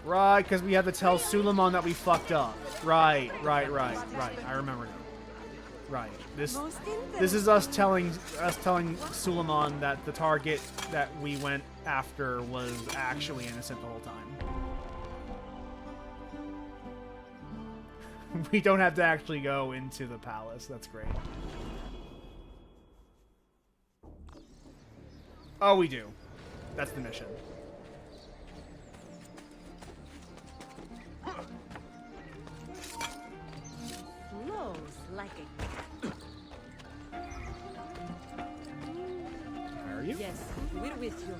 Right, because we had to tell Suleiman that we fucked up. Right. I remember now. Right. This is us telling Suleiman that the target that we went after was actually innocent the whole time. We don't have to actually go into the palace. That's great. Oh, we do. That's the mission. Flows like a cat. How are you? Yes, we're with you.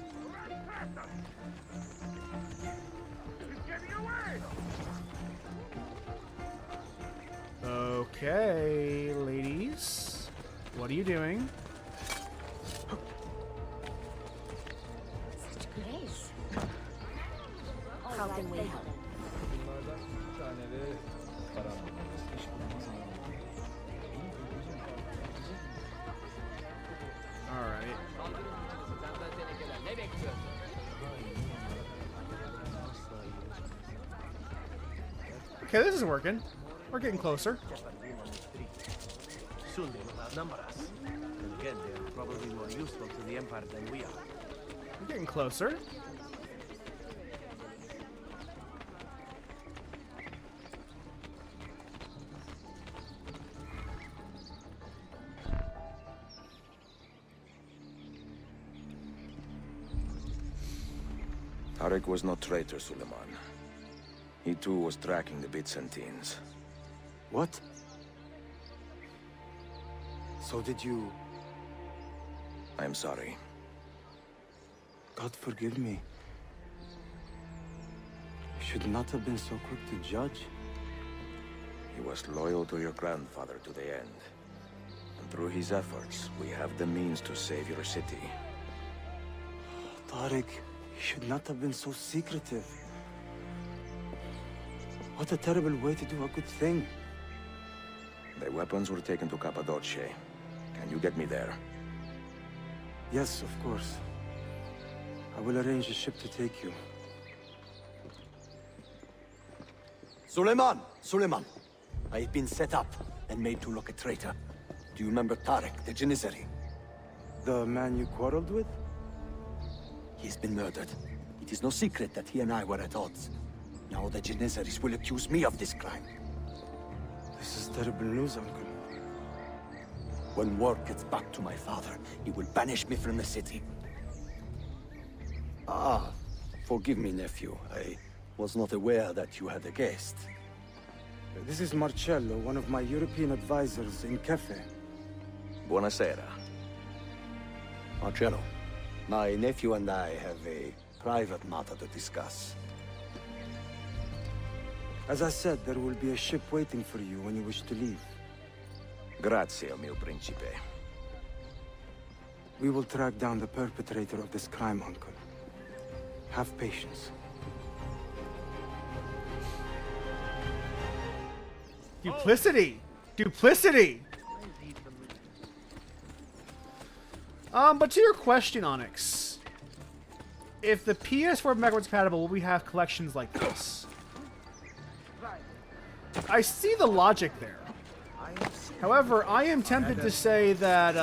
Okay, ladies. What are you doing? Such grace. How can we help? Alright. Okay, this is working. We're getting closer. Soon they will outnumber us. And again, they are probably more useful to the Empire than we are. We're getting closer. Tarek was no traitor, Suleiman. He too was tracking the Byzantines. What? So did you... I am sorry. God forgive me. You should not have been so quick to judge. He was loyal to your grandfather to the end. And through his efforts, we have the means to save your city. Tariq, you should not have been so secretive. What a terrible way to do a good thing. The weapons were taken to Cappadocia. Can you get me there? Yes, of course. I will arrange a ship to take you. Suleiman! Suleiman! I have been set up and made to look a traitor. Do you remember Tarek, the Janissary? The man you quarreled with? He has been murdered. It is no secret that he and I were at odds. Now the Janissaries will accuse me of this crime. This is terrible news, Uncle. When word gets back to my father, he will banish me from the city. Ah, forgive me, nephew. I was not aware that you had a guest. This is Marcello, one of my European advisors in Cafe. Buonasera. Marcello, my nephew and I have a private matter to discuss. As I said, there will be a ship waiting for you when you wish to leave. Grazie, mio principe. We will track down the perpetrator of this crime, Uncle. Have patience. Duplicity! Duplicity! But to your question, Onyx. If the PS4 is backwards compatible, will we have collections like this? I see the logic there. However, I am tempted to say that,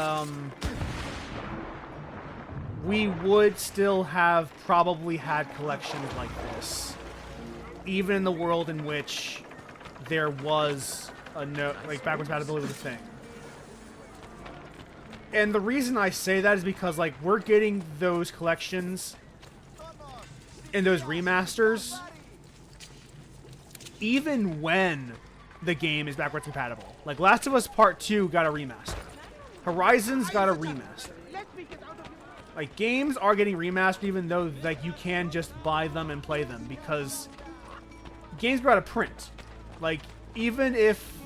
we would still have probably had collections like this. Even in the world in which there was a backwards compatibility was a thing. And the reason I say that is because, like, we're getting those collections and those remasters even when the game is backwards compatible. Like, Last of Us Part 2 got a remaster. Horizon's got a remaster. Like, games are getting remastered even though, like, you can just buy them and play them because games go out of print. Like, even if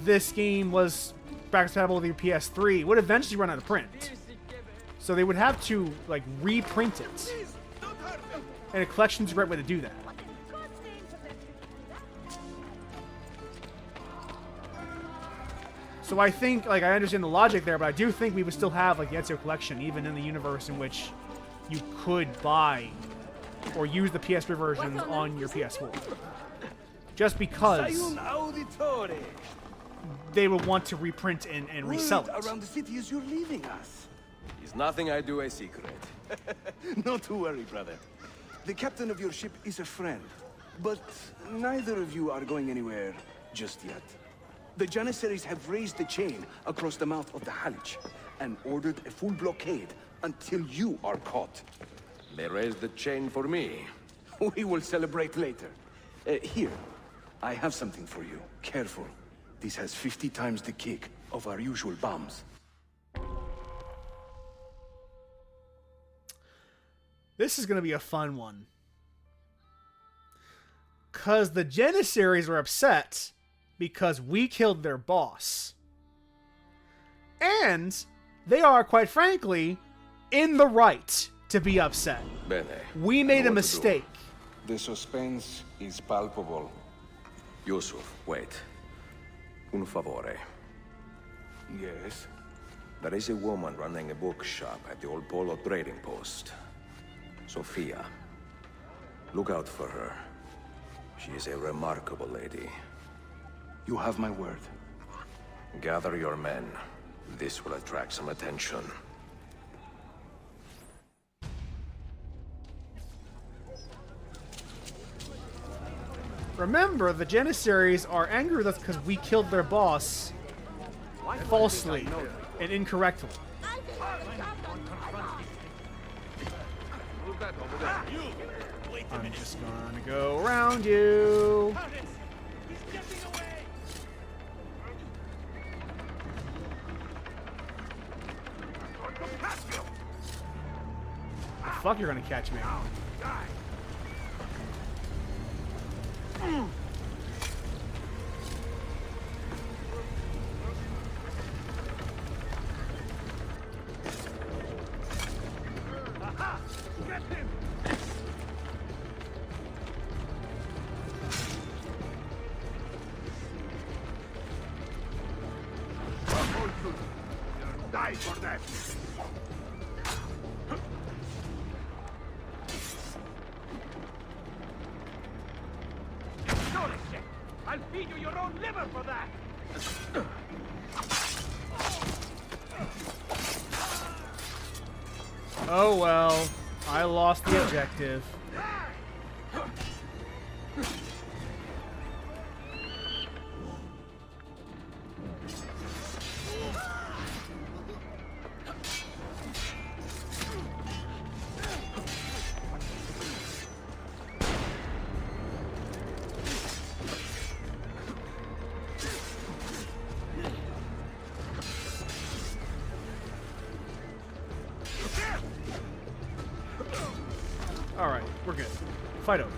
this game was backwards compatible with your PS3, it would eventually run out of print. So they would have to, like, reprint it. And a collection's a great way to do that. So I think, like, I understand the logic there, but I do think we would still have, like, the Ezio collection, even in the universe in which you could buy or use the PS3 versions on your PS4. Just because they would want to reprint and resell it. Around the city as you're leaving us. Is nothing I do a secret. Not to worry, brother. The captain of your ship is a friend, but neither of you are going anywhere just yet. The Janissaries have raised the chain across the mouth of the Halych and ordered a full blockade until you are caught. They raised the chain for me. We will celebrate later. Here, I have something for you. Careful. This has 50 times the kick of our usual bombs. This is going to be a fun one. Because the Janissaries are upset because we killed their boss. And they are, quite frankly, in the right to be upset. Bene. We made a What to do? mistake. The suspense is palpable. Yusuf, wait. Un favore. Yes? There is a woman running a bookshop at the old Polo trading post. Sophia. Look out for her. She is a remarkable lady. You have my word. Gather your men. This will attract some attention. Remember, the Janissaries are angry with us because we killed their boss falsely and incorrectly. I'm just gonna go around you. The fuck, you're gonna catch me. Die for that! I'll feed you your own liver for that! Oh well, I lost the objective. Alright, we're good. Fight over.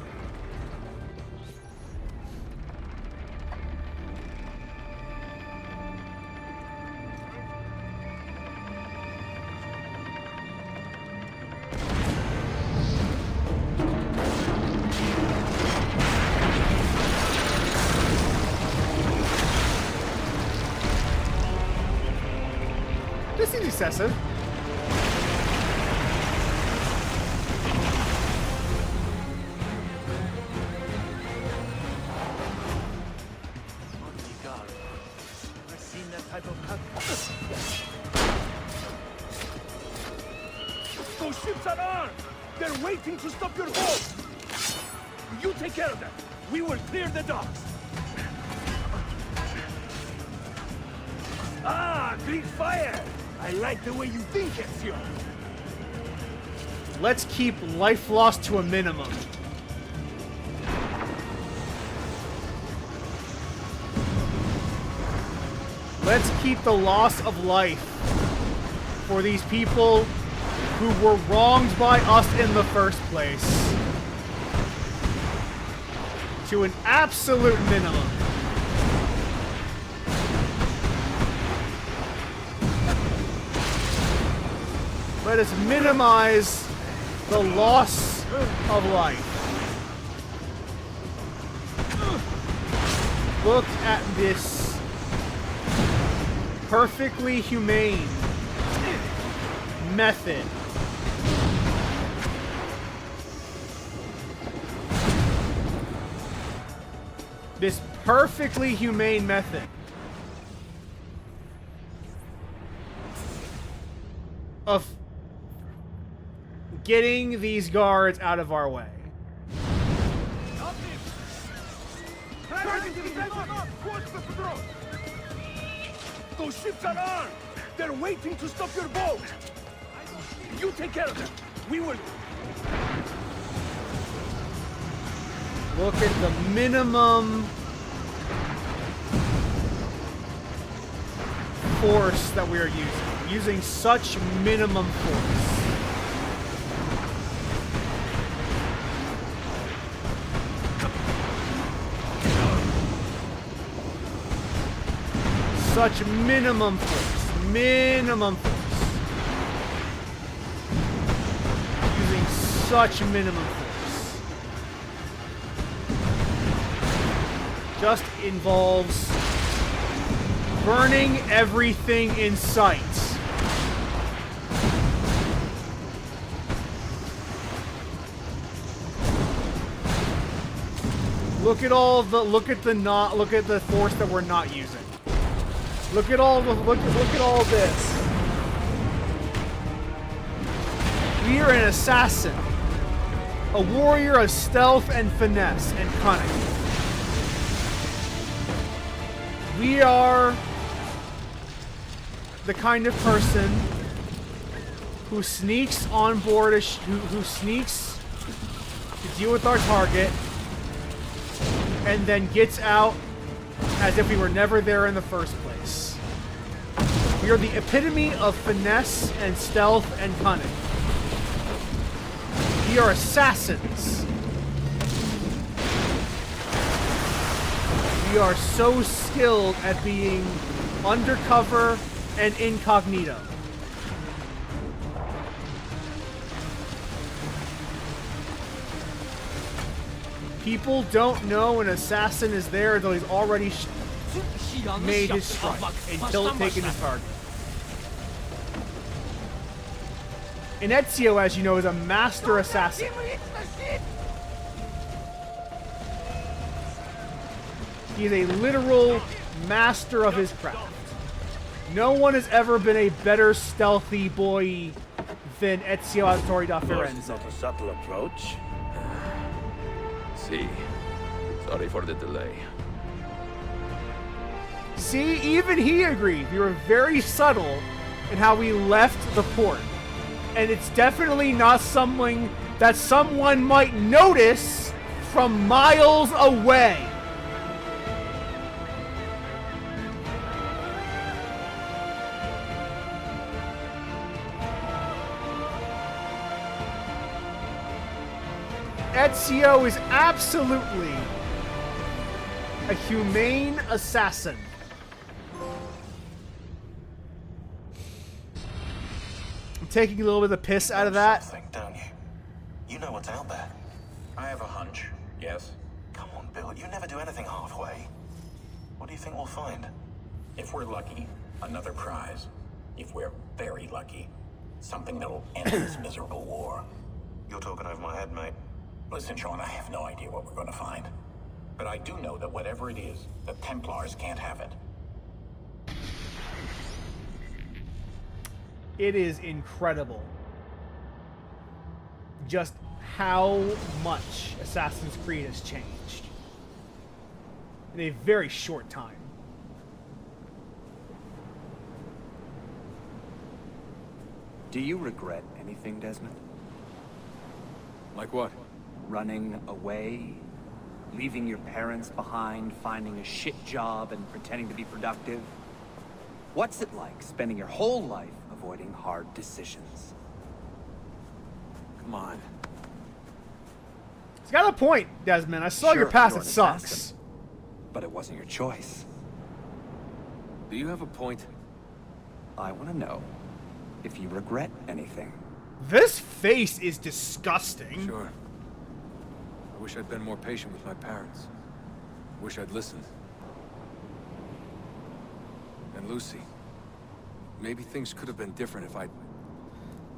This seems excessive. Those ships are armed! They're waiting to stop your boat! You take care of them! We will clear the docks! Ah, Greek fire! I like the way you think, Ezio! Let's keep life loss to a minimum. Let's keep the loss of life for these people who were wronged by us in the first place to an absolute minimum. Let us minimize the loss of life. Look at this perfectly humane method this perfectly humane method of getting these guards out of our way. Those ships are armed! They're waiting to stop your boat! You take care of them! We will... Look at the minimum force that we are using. Using such minimum force. Such minimum force. Minimum force. Using such minimum force. Just involves burning everything in sight. Look at the force that we're not using. Look at all this. We are an assassin. A warrior of stealth and finesse and cunning. We are the kind of person who sneaks on board who sneaks to deal with our target and then gets out as if we were never there in the first place. We are the epitome of finesse and stealth and cunning. We are assassins. We are so skilled at being undercover and incognito. People don't know an assassin is there until he's already made his strike and taken his target. And Ezio, as you know, is a master assassin. He is a literal master of his craft. No one has ever been a better stealthy boy than Ezio Auditore da Firenze. Not a subtle approach. See, sorry for the delay. See, even he agreed. We were very subtle in how we left the port. And it's definitely not something that someone might notice from miles away. Ezio is absolutely a humane assassin. I'm taking a little bit of the piss out of that. Something, don't you? You know what's out there. I have a hunch. Yes? Come on, Bill. You never do anything halfway. What do you think we'll find? If we're lucky, another prize. If we're very lucky, something that'll end this miserable war. You're talking over my head, mate. Listen, Sean, I have no idea what we're going to find. But I do know that whatever it is, the Templars can't have it. It is incredible just how much Assassin's Creed has changed in a very short time. Do you regret anything, Desmond? Like what? Running away? Leaving your parents behind, finding a shit job, and pretending to be productive? What's it like spending your whole life avoiding hard decisions? Come on. He's got a point, Desmond. I saw your Sure, past. you're It an sucks. assassin, but it wasn't your choice. Do you have a point? I want to know if you regret anything. This face is disgusting. Sure. I wish I'd been more patient with my parents. I wish I'd listened. And Lucy. Maybe things could have been different if I'd...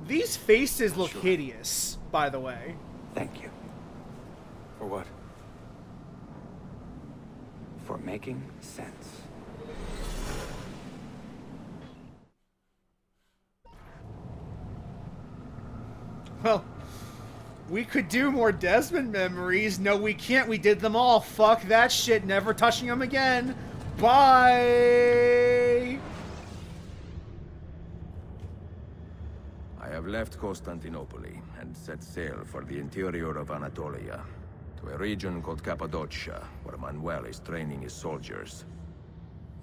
These faces look Sure. hideous, by the way. Thank you. For what? making sense. Well, we could do more Desmond memories. No, we can't. We did them all. Fuck that shit. Never touching them again. Bye! I have left Constantinople and set sail for the interior of Anatolia, to a region called Cappadocia, where Manuel is training his soldiers.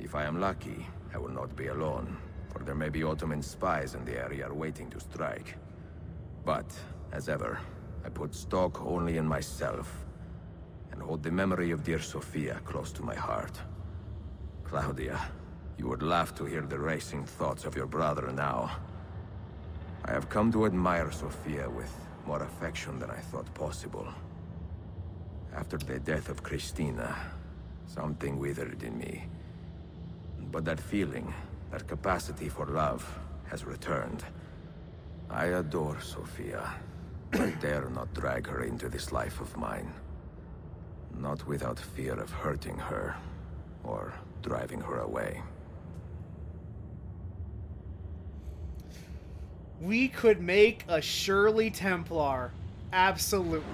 If I am lucky, I will not be alone, for there may be Ottoman spies in the area waiting to strike. But, as ever, I put stock only in myself, and hold the memory of dear Sophia close to my heart. Claudia, you would laugh to hear the racing thoughts of your brother now. I have come to admire Sophia with more affection than I thought possible. After the death of Christina, something withered in me. But that feeling, that capacity for love, has returned. I adore Sophia, but dare not drag her into this life of mine. Not without fear of hurting her, or driving her away. We could make a Shirley Templar. Absolutely.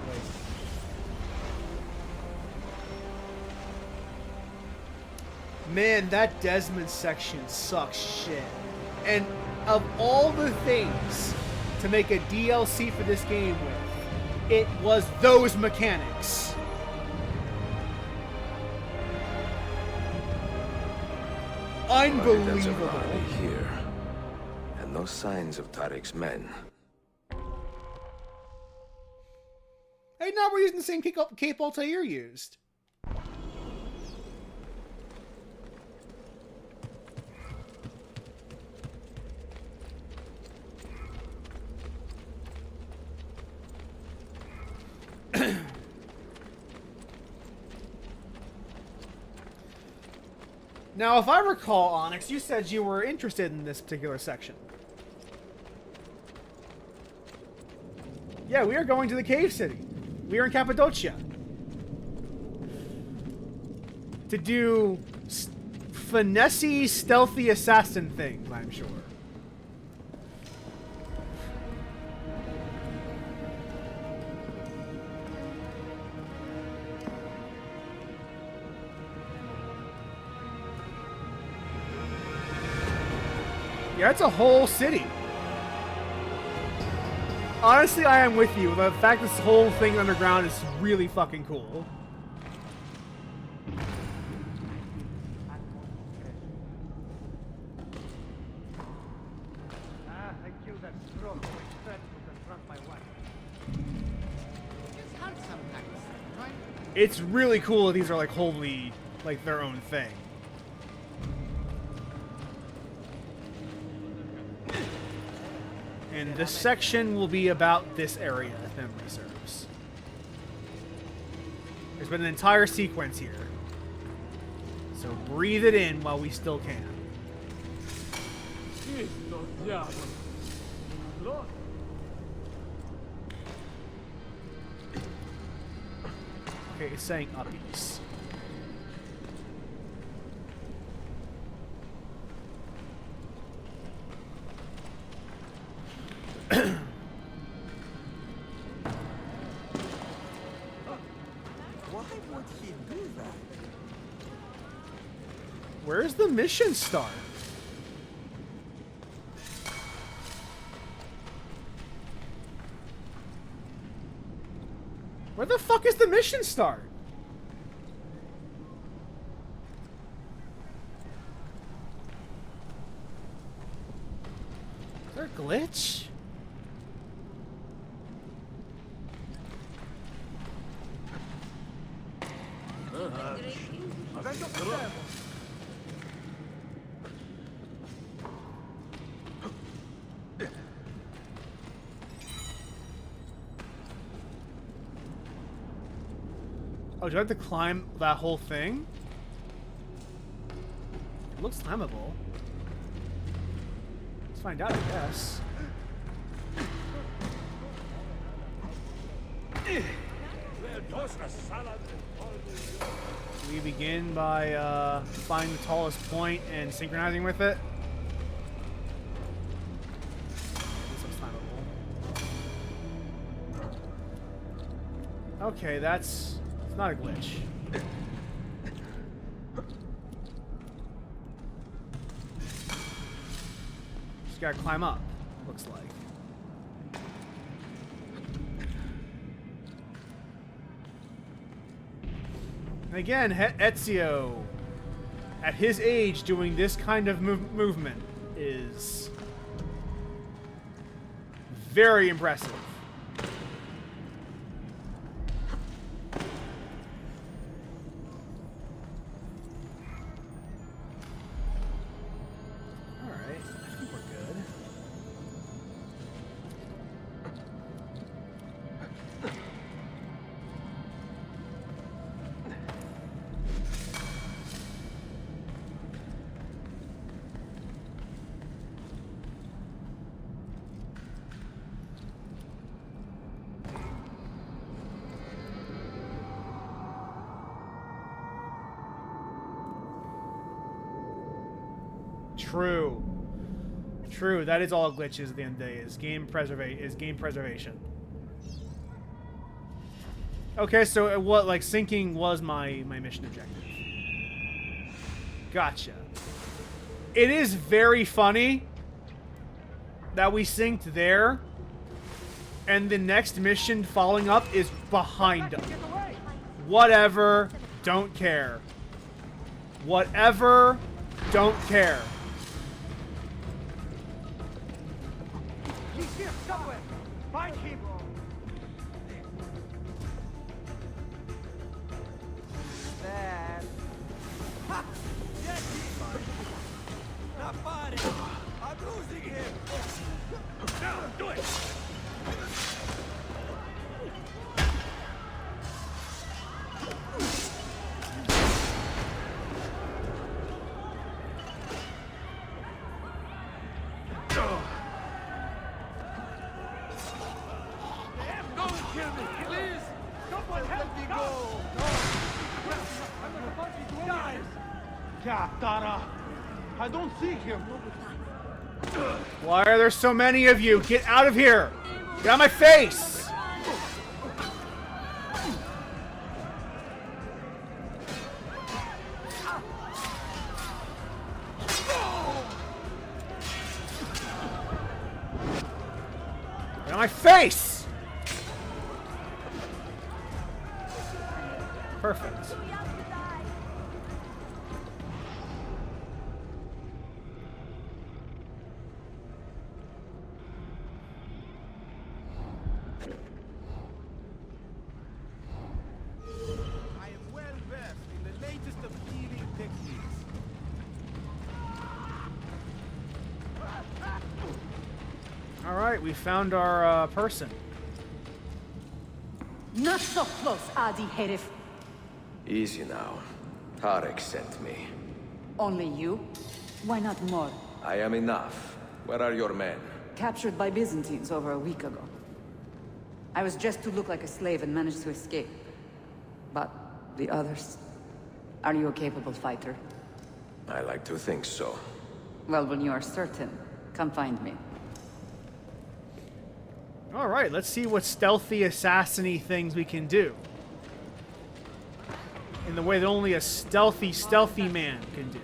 Man, that Desmond section sucks shit. And of all the things to make a DLC for this game with, it was those mechanics. Unbelievable. Here. And no signs of Tariq's men. Hey, now we're using the same cape Altair used. Now, if I recall, Onyx, you said you were interested in this particular section. Yeah, we are going to the cave city. We are in Cappadocia. To do finessey, stealthy assassin things, I'm sure. Yeah, it's a whole city. Honestly, I am with you. The fact this whole thing underground is really fucking cool. It's really cool that these are like wholly like their own thing. And this section will be about this area, if memory serves. There's been an entire sequence here. So breathe it in while we still can. Okay, it's saying uppies. Why would he do that? Where's the mission start? Where the fuck is the mission start? Is there a glitch? Oh, do I have to climb that whole thing? It looks climbable. Let's find out, I guess. We begin by finding the tallest point and synchronizing with it. This looks climbable. Okay, it's not a glitch. Just gotta climb up, looks like. And again, Ezio, at his age, doing this kind of movement is very impressive. All right, I think we're good. True. True. That is all glitches at the end of the day. Is game preservation. Okay, so what syncing was my mission objective. Gotcha. It is very funny that we synced there, and the next mission following up is behind us. Whatever. Don't care. Whatever. Don't care. He's here somewhere. Find him. Dad. Ha! Yes, he's fine. Not fine. I'm losing him. Now, do it. I don't see him. Why are there so many of you? Get out of here! Get out of my face! Get out of my face! Perfect. Alright, we found our person. Not so close, Adi Herif. Easy now. Tarek sent me. Only you? Why not more? I am enough. Where are your men? Captured by Byzantines over a week ago. I was just to look like a slave and managed to escape. But the others... Are you a capable fighter? I like to think so. Well, when you are certain, come find me. Alright, let's see what stealthy, assassin-y things we can do. In the way that only a stealthy man can do.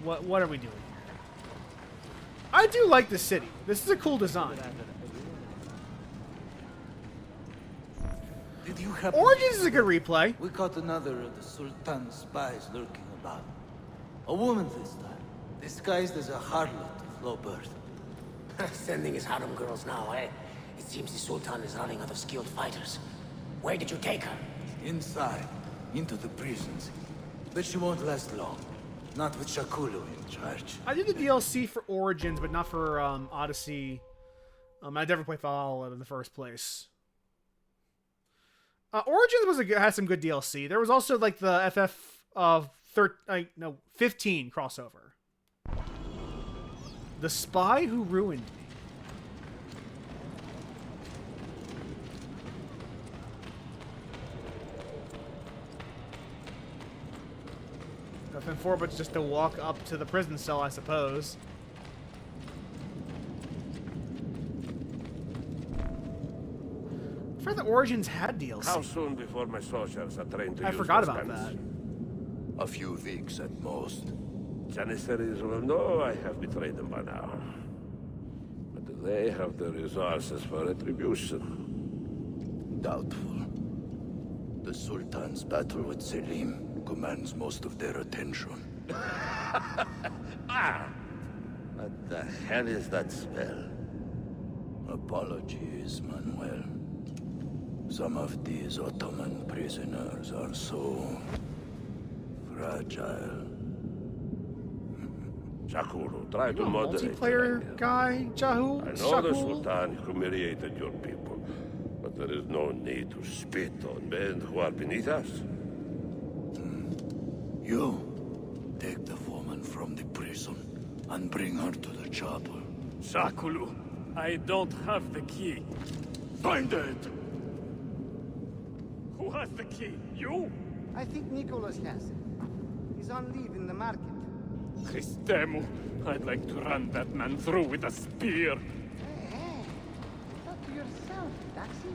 What are we doing here? I do like the city. This is a cool design. Did you happen? Origins is a good replay. We caught another of the Sultan's spies lurking about. A woman this time, disguised as a harlot of low birth. Sending his harem girls now, eh? It seems the Sultan is running out of skilled fighters. Where did you take her? Inside, into the prisons. But she won't last long. Not with Shakulu in charge. I did the DLC for Origins, but not for Odyssey. I never played Valhalla in the first place. Origins had some good DLC. There was also like the FF 15 crossover. The Spy Who Ruined Me. Nothing for but just to walk up to the prison cell, I suppose. I forgot that Origins had DLC. How soon before my soldiers are trained to I use forgot those about guns? A few weeks at most. Janissaries will know I have betrayed them by now. But do they have the resources for retribution? Doubtful. The Sultan's battle with Selim commands most of their attention. What the hell is that spell? Apologies, Manuel. Some of these Ottoman prisoners are so fragile. Shakuru, try to You a moderate. multiplayer guy, Jahu? I know the Shakul? Sultan humiliated your people, but there is no need to spit on men who are beneath us. You take the woman from the prison and bring her to the chapel. Shakulu, I don't have the key. Find it! Who has the key? You? I think Nicholas has it. He's on leave in the market. Christemu, I'd like to run that man through with a spear. Hey, talk to yourself, Daxi.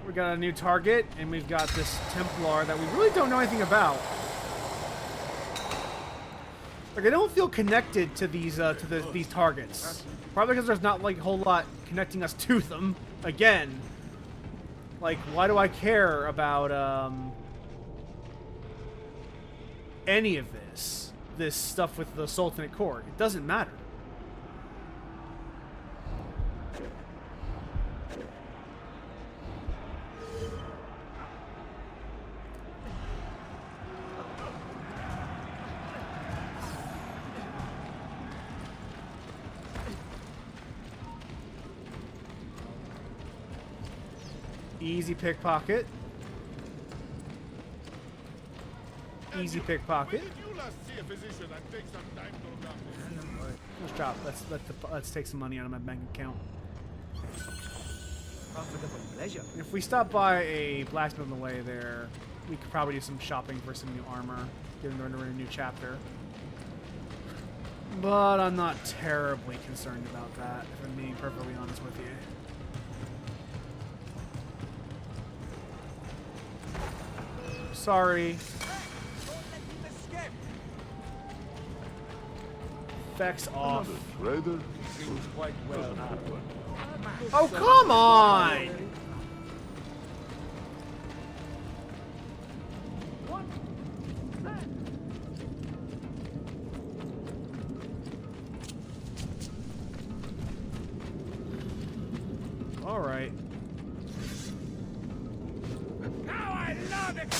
We got a new target, and we've got this Templar that we really don't know anything about. Like, I don't feel connected to these these targets. Probably because there's not like a whole lot connecting us to them. Again, like, why do I care about any of this stuff with the Sultanate Court? It doesn't matter. Easy pickpocket. Easy pickpocket. Let's drop. Let's take some money out of my bank account. Profitable pleasure. If we stop by a blacksmith on the way there, we could probably do some shopping for some new armor, given we're in a new chapter. But I'm not terribly concerned about that, if I'm being perfectly honest with you. Sorry. Effects off. Trader? Seems quite well. Oh, come on! All right. Now I love it!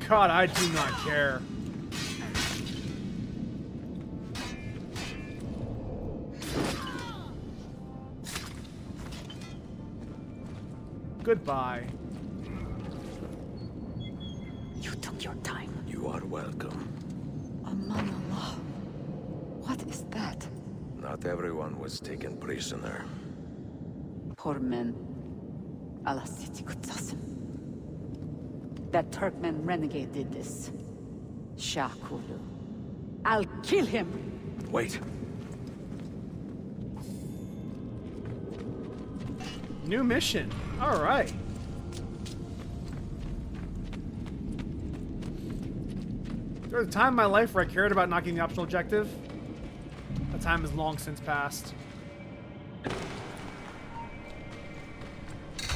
God, I do not care. Goodbye. You took your time. You are welcome. Aman Allah. What is that? Not everyone was taken prisoner. Poor men. Allah Siti Kutsasim. That Turkmen renegade did this. Shakulu. I'll kill him! Wait. New mission. All right. There was a time in my life where I cared about not getting the optional objective. That time has long since passed.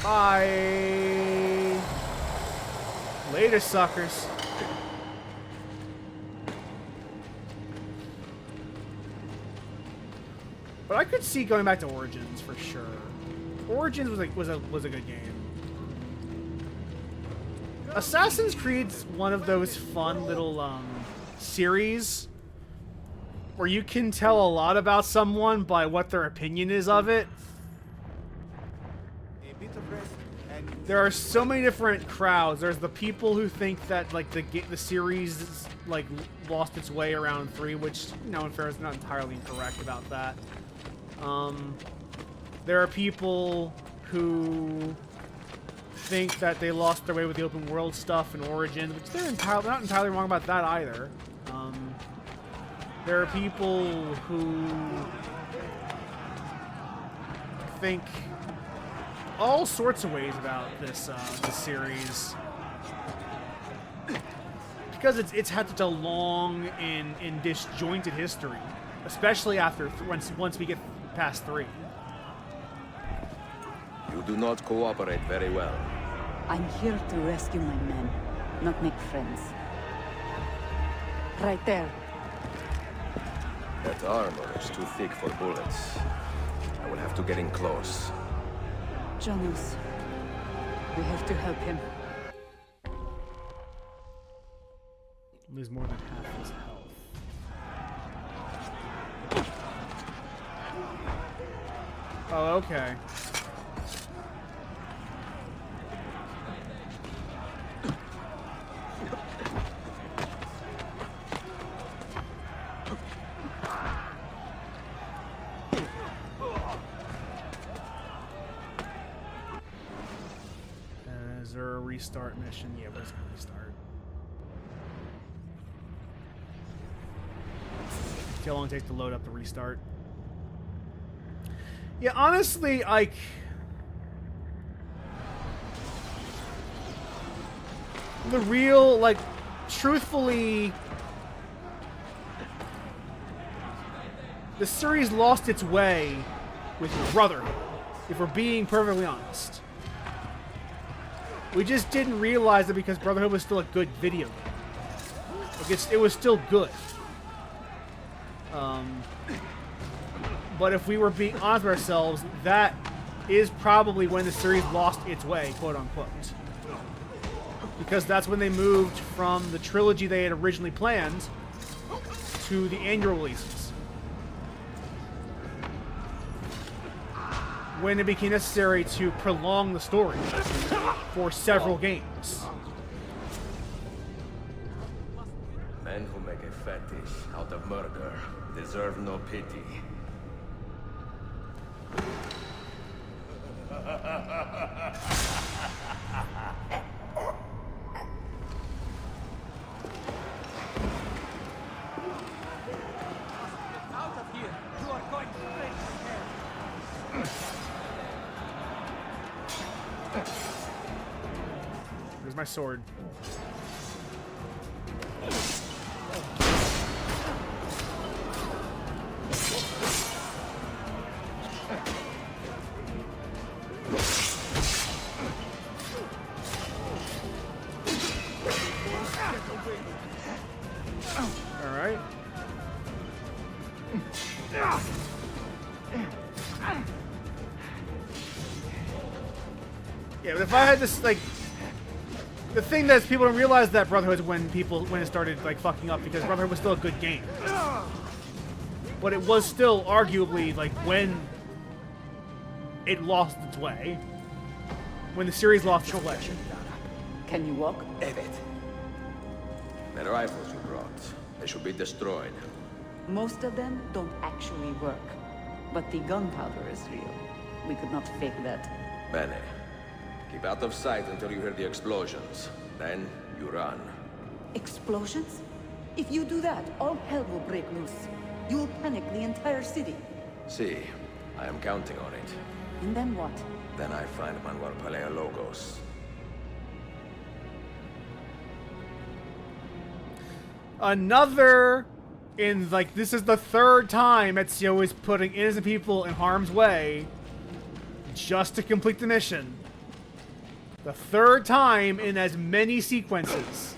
Bye. Later, suckers. But I could see going back to Origins for sure. Origins was a good game. Assassin's Creed's one of those fun little series where you can tell a lot about someone by what their opinion is of it. There are so many different crowds. There's the people who think that like the series like lost its way around 3, which, you know, in fairness, not entirely incorrect about that. There are people who think that they lost their way with the open world stuff and Origins, which they're not entirely wrong about that either. There are people who think all sorts of ways about this series because it's had such a long and disjointed history, especially after once we get past 3. You do not cooperate very well. I'm here to rescue my men, not make friends. Right there. That armor is too thick for bullets. I will have to get in close. Janus, we have to help him. Lose more than half his health. Oh, okay. Is there a restart mission? Yeah, we're just gonna restart. See how long it takes to load up the restart. Yeah, honestly, like, the real, like, truthfully, the series lost its way with Brotherhood, if we're being perfectly honest. We just didn't realize it because Brotherhood was still a good video game. Like, it was still good. But if we were being honest with ourselves, that is probably when the series lost its way, quote unquote. Because that's when they moved from the trilogy they had originally planned to the annual releases. When it became necessary to prolong the story for several games. Men who make a fetish out of murder deserve no pity. Out of here! You are going to break his head! Here's my sword. Alright. Yeah, but if I had this, like, the thing that people don't realize that Brotherhood when it started like fucking up, because Brotherhood was still a good game, but it was still arguably like when it lost its way, when the series lost its way. Can you walk? Evet. The rifles you brought, they should be destroyed. Most of them don't actually work, but the gunpowder is real. We could not fake that. Bene. Keep out of sight until you hear the explosions. Then you run. Explosions? If you do that, all hell will break loose. You will panic the entire city. See, I am counting on it. And then what? Then I find Manuel Paleologos. Another, this is the third time Ezio is putting innocent people in harm's way just to complete the mission. The third time in as many sequences.